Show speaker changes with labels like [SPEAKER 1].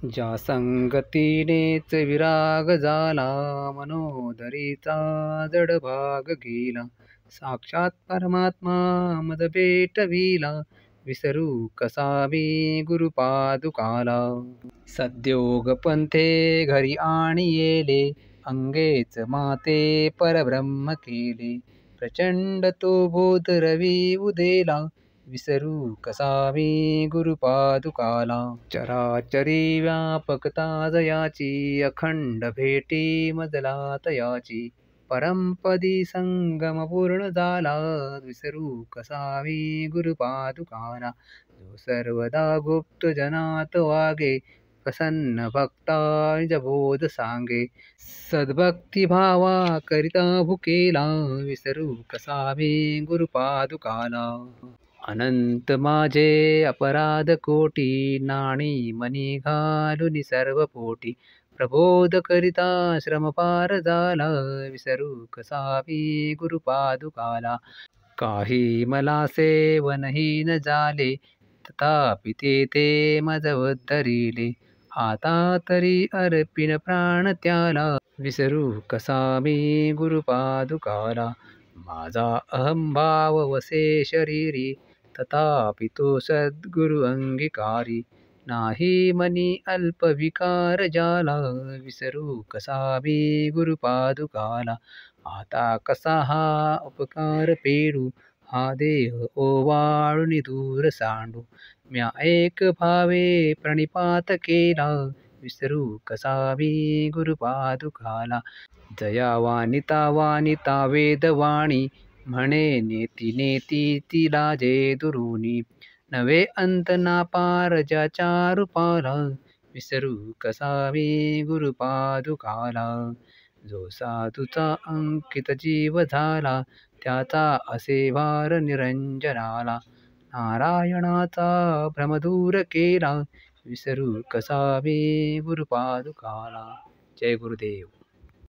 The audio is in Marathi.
[SPEAKER 1] ज्या संगतीनेच विराग झाला, मनोदरीचा जड भाग गेला. साक्षात परमात्मा मज भेटविला, विसरू कसा मी गुरुपादुकाला. सद्योग पंथे घरी आणि येले, अंगेच माते परब्रह्म केले. प्रचंड तो बोध रवी उदेला, विसरू कसा मी गुरुपादुकाला. चराचरी व्यापकता जयाची, अखंड भेटी मजला तयाची. परमपदी संगम पूर्ण झाला, विसरू कसा मी गुरुपादुकाला. जो सर्वदा गुप्त जनात वागे, प्रसन्न भक्ता निजबोध सांगे. सद्भक्ती भावा करिता भुकेला, विसरू कसा मी गुरुपादुकाला. अनंत माझे अपराध कोटी, नाणी मनी घालून सर्व पोटी. प्रबोध करिता श्रमपार झाला, विसरू कसा मी गुरुपादुकाला. काही मलासे वनहीन झाले, तथापि ते मज उद्धरिले. आता तरी अर्पिन प्राण त्याला, विसरू कसा मी गुरुपादुकाला. माझा अहंभाव वसे शरीरी, तथापि तो सद्गुरु अंगीकारी. नाही मनी अल्प विकार जाला, विसरू कसा मी गुरुपादुकाला. आता कसा हा उपकार फेडू, हा देह ओवाळून दूर सांडू. म्या एक भावे प्रणिपात केला, विसरू कसा मी गुरुपादुकाला. जया वानिता वानिता वेदवाणी, म्हणे नेती नेती ती लाजे दुरुनी. नवे अंत ना पार ज्याच्या रूपाला, विसरू कसा मी गुरुपादुकाला. जो साधूचा अंकित जीव झाला, त्याचा असे भार निरंजनाला. नारायणाचा भ्रम दूर केला, विसरू कसा मी गुरुपादुकाला. जय गुरुदेव.